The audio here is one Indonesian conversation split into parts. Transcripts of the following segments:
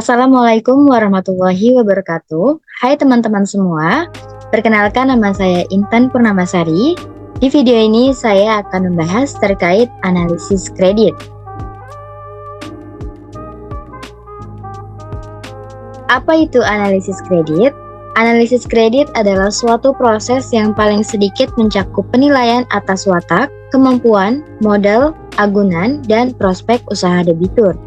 Assalamualaikum warahmatullahi wabarakatuh. Hai teman-teman semua, perkenalkan nama saya Intan Purnamasari. Di video ini saya akan membahas terkait analisis kredit. Apa itu analisis kredit? Analisis kredit adalah suatu proses yang paling sedikit mencakup penilaian atas watak, kemampuan, modal, agunan, dan prospek usaha debitur.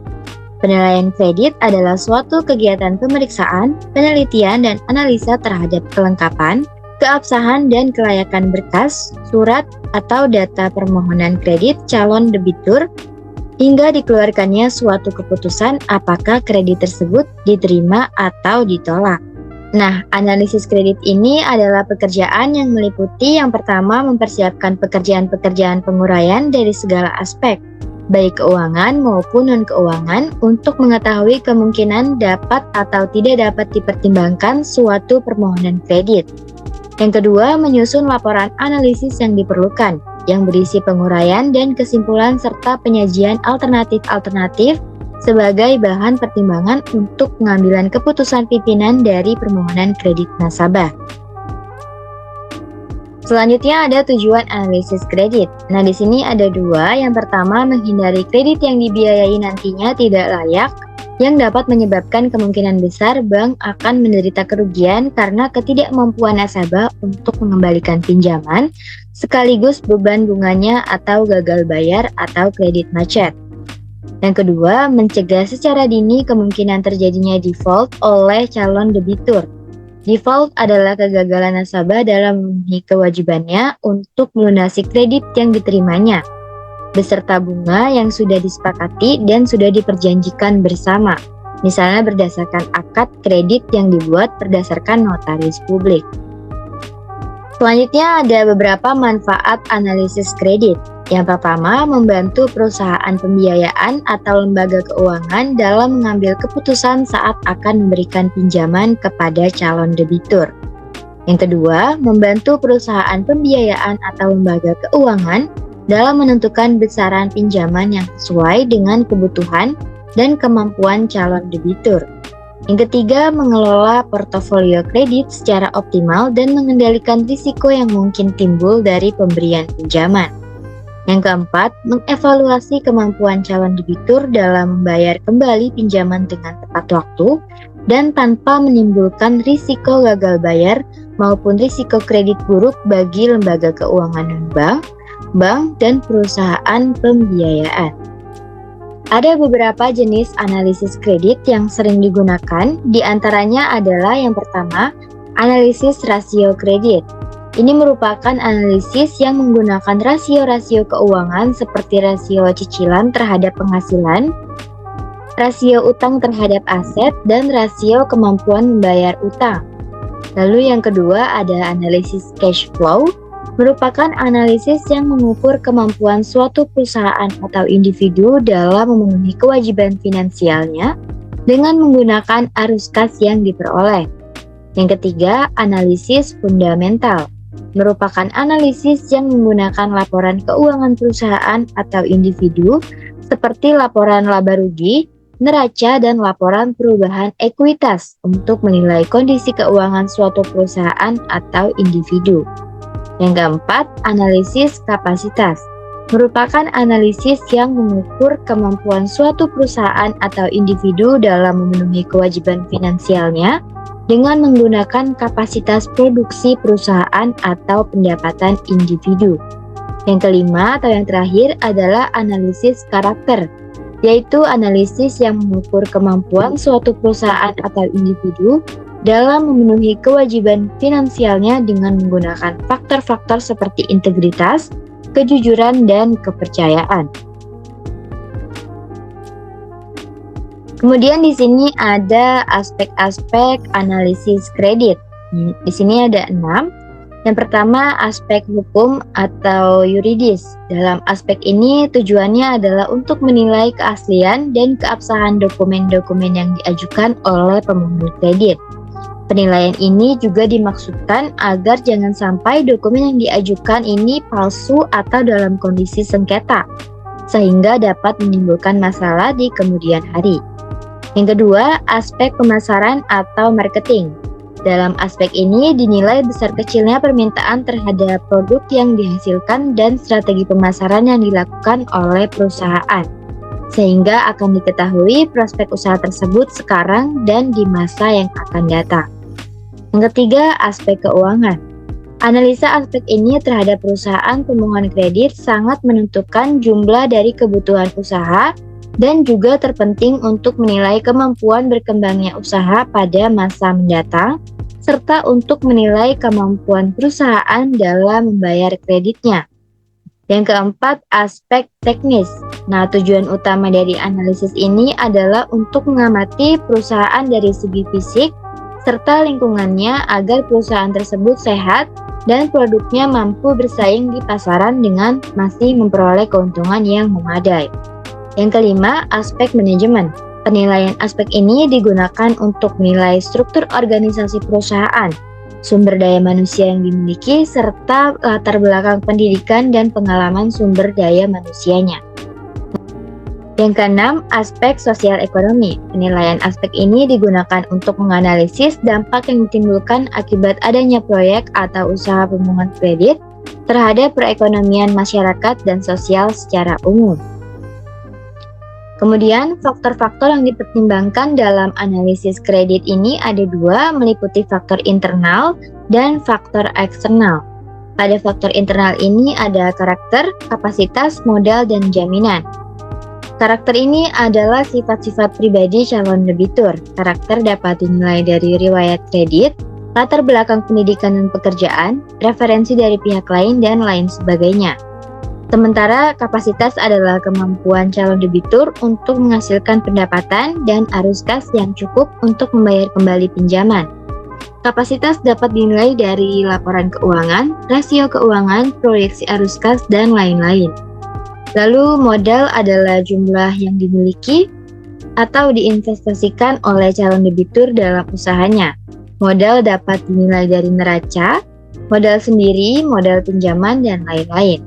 Penilaian kredit adalah suatu kegiatan pemeriksaan, penelitian, dan analisa terhadap kelengkapan, keabsahan, dan kelayakan berkas, surat, atau data permohonan kredit calon debitur hingga dikeluarkannya suatu keputusan apakah kredit tersebut diterima atau ditolak. Nah, analisis kredit ini adalah pekerjaan yang meliputi yang pertama mempersiapkan pekerjaan-pekerjaan penguraian dari segala aspek, baik keuangan maupun non-keuangan, untuk mengetahui kemungkinan dapat atau tidak dapat dipertimbangkan suatu permohonan kredit. Yang kedua, menyusun laporan analisis yang diperlukan, yang berisi penguraian dan kesimpulan serta penyajian alternatif-alternatif sebagai bahan pertimbangan untuk pengambilan keputusan pimpinan dari permohonan kredit nasabah. Selanjutnya ada tujuan analisis kredit. Nah, di sini ada dua. Yang pertama, menghindari kredit yang dibiayai nantinya tidak layak, yang dapat menyebabkan kemungkinan besar bank akan menderita kerugian karena ketidakmampuan nasabah untuk mengembalikan pinjaman, sekaligus beban bunganya atau gagal bayar atau kredit macet. Yang kedua, mencegah secara dini kemungkinan terjadinya default oleh calon debitur. Default adalah kegagalan nasabah dalam memenuhi kewajibannya untuk melunasi kredit yang diterimanya, beserta bunga yang sudah disepakati dan sudah diperjanjikan bersama, misalnya berdasarkan akad kredit yang dibuat berdasarkan notaris publik. Selanjutnya ada beberapa manfaat analisis kredit. Yang pertama, membantu perusahaan pembiayaan atau lembaga keuangan dalam mengambil keputusan saat akan memberikan pinjaman kepada calon debitur. Yang kedua, membantu perusahaan pembiayaan atau lembaga keuangan dalam menentukan besaran pinjaman yang sesuai dengan kebutuhan dan kemampuan calon debitur. Yang ketiga, mengelola portofolio kredit secara optimal dan mengendalikan risiko yang mungkin timbul dari pemberian pinjaman. Yang keempat, mengevaluasi kemampuan calon debitur dalam membayar kembali pinjaman dengan tepat waktu dan tanpa menimbulkan risiko gagal bayar maupun risiko kredit buruk bagi lembaga keuangan non-bank, bank, dan perusahaan pembiayaan. Ada beberapa jenis analisis kredit yang sering digunakan, di antaranya adalah yang pertama, analisis rasio kredit. Ini merupakan analisis yang menggunakan rasio-rasio keuangan seperti rasio cicilan terhadap penghasilan, rasio utang terhadap aset, dan rasio kemampuan membayar utang. Lalu yang kedua ada analisis cash flow, merupakan analisis yang mengukur kemampuan suatu perusahaan atau individu dalam memenuhi kewajiban finansialnya dengan menggunakan arus kas yang diperoleh. Yang ketiga, analisis fundamental, merupakan analisis yang menggunakan laporan keuangan perusahaan atau individu seperti laporan laba rugi, neraca, dan laporan perubahan ekuitas untuk menilai kondisi keuangan suatu perusahaan atau individu. Yang keempat, analisis kapasitas, merupakan analisis yang mengukur kemampuan suatu perusahaan atau individu dalam memenuhi kewajiban finansialnya dengan menggunakan kapasitas produksi perusahaan atau pendapatan individu. Yang kelima atau yang terakhir adalah analisis karakter, yaitu analisis yang mengukur kemampuan suatu perusahaan atau individu dalam memenuhi kewajiban finansialnya dengan menggunakan faktor-faktor seperti integritas, kejujuran, dan kepercayaan. Kemudian di sini ada aspek-aspek analisis kredit. Di sini ada 6. Yang pertama, aspek hukum atau yuridis. Dalam aspek ini tujuannya adalah untuk menilai keaslian dan keabsahan dokumen-dokumen yang diajukan oleh pemohon kredit. Penilaian ini juga dimaksudkan agar jangan sampai dokumen yang diajukan ini palsu atau dalam kondisi sengketa, sehingga dapat menimbulkan masalah di kemudian hari. Yang kedua, aspek pemasaran atau marketing. Dalam aspek ini dinilai besar kecilnya permintaan terhadap produk yang dihasilkan dan strategi pemasaran yang dilakukan oleh perusahaan, sehingga akan diketahui prospek usaha tersebut sekarang dan di masa yang akan datang. Yang ketiga, aspek keuangan. Analisa aspek ini terhadap perusahaan pemohon kredit sangat menentukan jumlah dari kebutuhan usaha dan juga terpenting untuk menilai kemampuan berkembangnya usaha pada masa mendatang, serta untuk menilai kemampuan perusahaan dalam membayar kreditnya. Yang keempat, aspek teknis. Nah, tujuan utama dari analisis ini adalah untuk mengamati perusahaan dari segi fisik serta lingkungannya agar perusahaan tersebut sehat dan produknya mampu bersaing di pasaran dengan masih memperoleh keuntungan yang memadai. Yang kelima, aspek manajemen. Penilaian aspek ini digunakan untuk menilai struktur organisasi perusahaan, sumber daya manusia yang dimiliki, serta latar belakang pendidikan dan pengalaman sumber daya manusianya. Yang keenam, aspek sosial ekonomi. Penilaian aspek ini digunakan untuk menganalisis dampak yang ditimbulkan akibat adanya proyek atau usaha pemohon kredit terhadap perekonomian masyarakat dan sosial secara umum. Kemudian, faktor-faktor yang dipertimbangkan dalam analisis kredit ini ada dua, meliputi faktor internal dan faktor eksternal. Pada faktor internal ini ada karakter, kapasitas, modal, dan jaminan. Karakter ini adalah sifat-sifat pribadi calon debitur. Karakter dapat dinilai dari riwayat kredit, latar belakang pendidikan dan pekerjaan, referensi dari pihak lain, dan lain sebagainya. Sementara kapasitas adalah kemampuan calon debitur untuk menghasilkan pendapatan dan arus kas yang cukup untuk membayar kembali pinjaman. Kapasitas dapat dinilai dari laporan keuangan, rasio keuangan, proyeksi arus kas, dan lain-lain. Lalu modal adalah jumlah yang dimiliki atau diinvestasikan oleh calon debitur dalam usahanya. Modal dapat dinilai dari neraca, modal sendiri, modal pinjaman, dan lain-lain.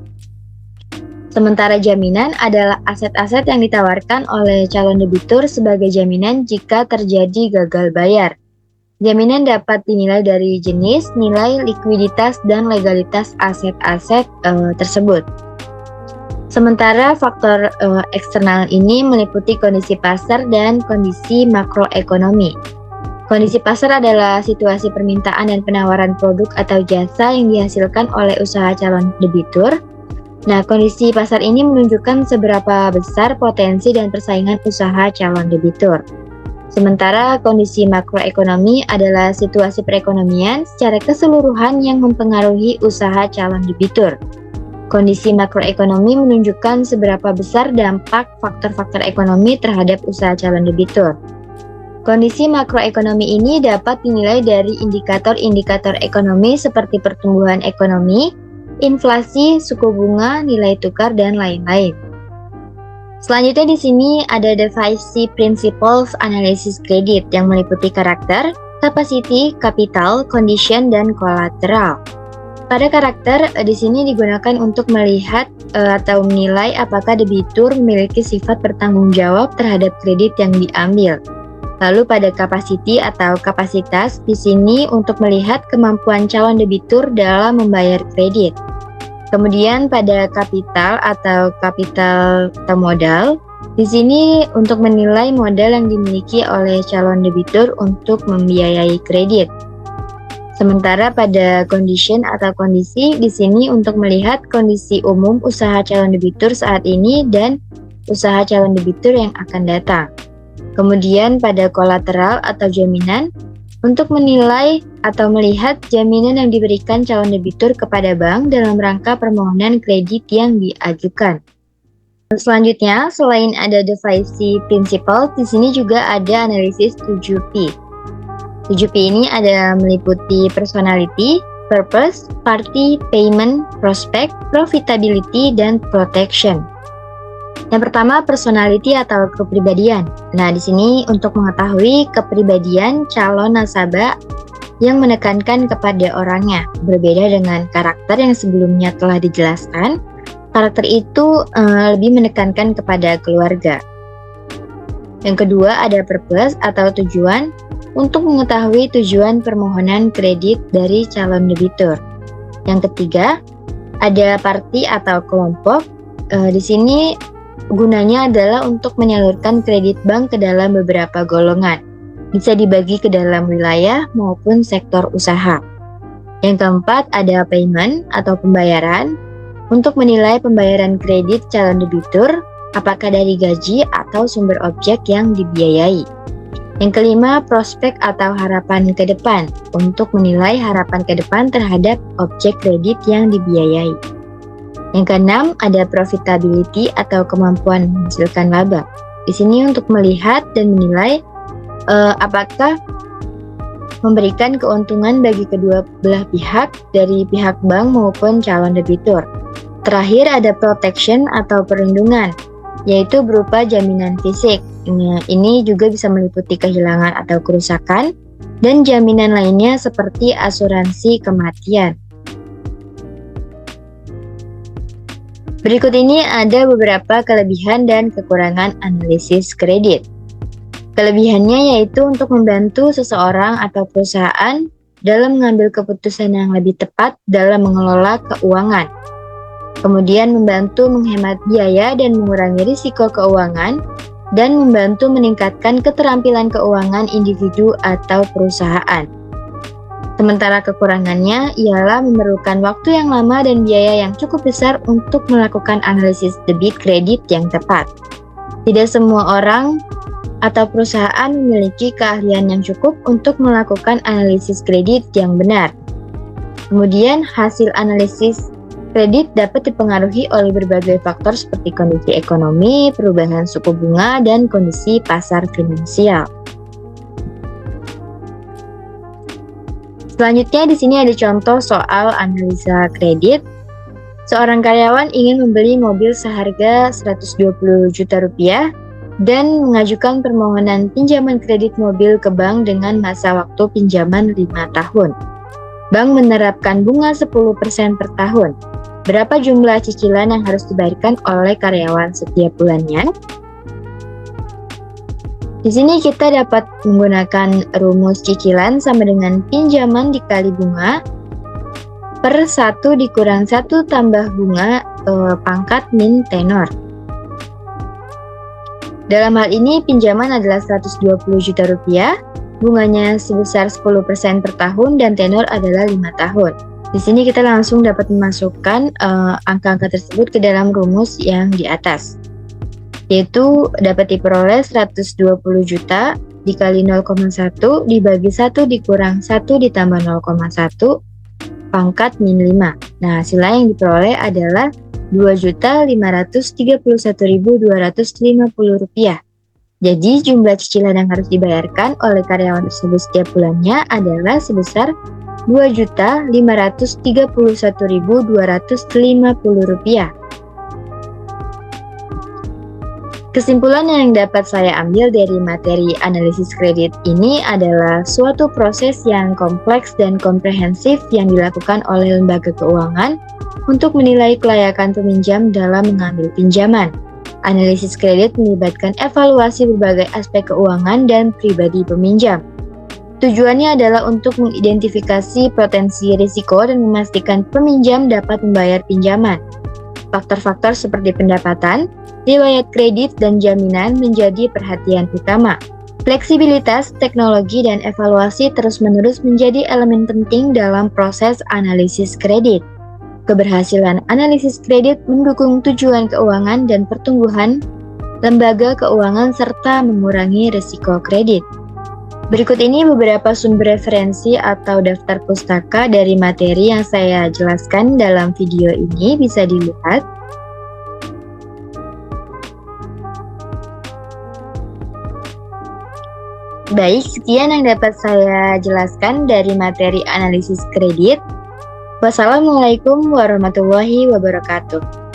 Sementara jaminan adalah aset-aset yang ditawarkan oleh calon debitur sebagai jaminan jika terjadi gagal bayar. Jaminan dapat dinilai dari jenis, nilai, likuiditas, dan legalitas aset-aset tersebut. Sementara faktor eksternal ini meliputi kondisi pasar dan kondisi makroekonomi. Kondisi pasar adalah situasi permintaan dan penawaran produk atau jasa yang dihasilkan oleh usaha calon debitur. Nah, kondisi pasar ini menunjukkan seberapa besar potensi dan persaingan usaha calon debitur. Sementara kondisi makroekonomi adalah situasi perekonomian secara keseluruhan yang mempengaruhi usaha calon debitur. Kondisi makroekonomi menunjukkan seberapa besar dampak faktor-faktor ekonomi terhadap usaha calon debitur. Kondisi makroekonomi ini dapat dinilai dari indikator-indikator ekonomi seperti pertumbuhan ekonomi, inflasi, suku bunga, nilai tukar, dan lain-lain. Selanjutnya di sini ada the 5C Principles Analysis Credit yang meliputi karakter, capacity, capital, condition, dan collateral. Pada karakter, di sini digunakan untuk melihat atau menilai apakah debitur memiliki sifat bertanggung jawab terhadap kredit yang diambil. Lalu pada capacity atau kapasitas, di sini untuk melihat kemampuan calon debitur dalam membayar kredit. Kemudian pada kapital atau modal, di sini untuk menilai modal yang dimiliki oleh calon debitur untuk membiayai kredit. Sementara pada condition atau kondisi, di sini untuk melihat kondisi umum usaha calon debitur saat ini dan usaha calon debitur yang akan datang. Kemudian pada kolateral atau jaminan, untuk menilai atau melihat jaminan yang diberikan calon debitur kepada bank dalam rangka permohonan kredit yang diajukan. Selanjutnya, selain ada the 5C Principle, di sini juga ada analisis 7P. 7P ini ada meliputi personality, purpose, party, payment, prospect, profitability, dan protection. Yang pertama, personality atau kepribadian. Nah, di sini untuk mengetahui kepribadian calon nasabah yang menekankan kepada orangnya. Berbeda dengan karakter yang sebelumnya telah dijelaskan, karakter itu lebih menekankan kepada keluarga. Yang kedua ada purpose atau tujuan untuk mengetahui tujuan permohonan kredit dari calon debitur. Yang ketiga ada party atau kelompok. Di sini gunanya adalah untuk menyalurkan kredit bank ke dalam beberapa golongan. Bisa dibagi ke dalam wilayah maupun sektor usaha. Yang keempat ada payment atau pembayaran untuk menilai pembayaran kredit calon debitur apakah dari gaji atau sumber objek yang dibiayai. Yang kelima, prospek atau harapan ke depan untuk menilai harapan ke depan terhadap objek kredit yang dibiayai. Yang keenam, ada profitability atau kemampuan menghasilkan laba. Di sini untuk melihat dan menilai apakah memberikan keuntungan bagi kedua belah pihak dari pihak bank maupun calon debitur. Terakhir ada protection atau perlindungan, yaitu berupa jaminan fisik. Ini juga bisa meliputi kehilangan atau kerusakan dan jaminan lainnya seperti asuransi kematian. Berikut ini ada beberapa kelebihan dan kekurangan analisis kredit. Kelebihannya yaitu untuk membantu seseorang atau perusahaan dalam mengambil keputusan yang lebih tepat dalam mengelola keuangan. Kemudian membantu menghemat biaya dan mengurangi risiko keuangan, dan membantu meningkatkan keterampilan keuangan individu atau perusahaan. Sementara kekurangannya ialah memerlukan waktu yang lama dan biaya yang cukup besar untuk melakukan analisis debit kredit yang tepat. Tidak semua orang atau perusahaan memiliki keahlian yang cukup untuk melakukan analisis kredit yang benar. Kemudian hasil analisis kredit dapat dipengaruhi oleh berbagai faktor seperti kondisi ekonomi, perubahan suku bunga, dan kondisi pasar finansial. Selanjutnya di sini ada contoh soal analisa kredit. Seorang karyawan ingin membeli mobil seharga 120 juta rupiah dan mengajukan permohonan pinjaman kredit mobil ke bank dengan masa waktu pinjaman 5 tahun. Bank menerapkan bunga 10% per tahun. Berapa jumlah cicilan yang harus dibayarkan oleh karyawan setiap bulannya? Di sini kita dapat menggunakan rumus cicilan sama dengan pinjaman dikali bunga per 1 dikurang 1 tambah bunga pangkat min tenor. Dalam hal ini pinjaman adalah 120 juta rupiah, bunganya sebesar 10% per tahun dan tenor adalah 5 tahun. Di sini kita langsung dapat memasukkan angka-angka tersebut ke dalam rumus yang di atas. Yaitu dapat diperoleh 120 juta dikali 0,1 dibagi 1 dikurang 1 ditambah 0,1 pangkat min 5. Nah, hasilnya yang diperoleh adalah Rp2.531.250. Jadi jumlah cicilan yang harus dibayarkan oleh karyawan tersebut setiap bulannya adalah sebesar Rp2.531.250. Kesimpulan yang dapat saya ambil dari materi analisis kredit ini adalah suatu proses yang kompleks dan komprehensif yang dilakukan oleh lembaga keuangan untuk menilai kelayakan peminjam dalam mengambil pinjaman. Analisis kredit melibatkan evaluasi berbagai aspek keuangan dan pribadi peminjam. Tujuannya adalah untuk mengidentifikasi potensi risiko dan memastikan peminjam dapat membayar pinjaman. Faktor-faktor seperti pendapatan, riwayat kredit, dan jaminan menjadi perhatian utama. Fleksibilitas, teknologi, dan evaluasi terus-menerus menjadi elemen penting dalam proses analisis kredit. Keberhasilan analisis kredit mendukung tujuan keuangan dan pertumbuhan lembaga keuangan serta mengurangi risiko kredit. Berikut ini beberapa sumber referensi atau daftar pustaka dari materi yang saya jelaskan dalam video ini, bisa dilihat. Baik, sekian yang dapat saya jelaskan dari materi analisis kredit. Wassalamualaikum warahmatullahi wabarakatuh.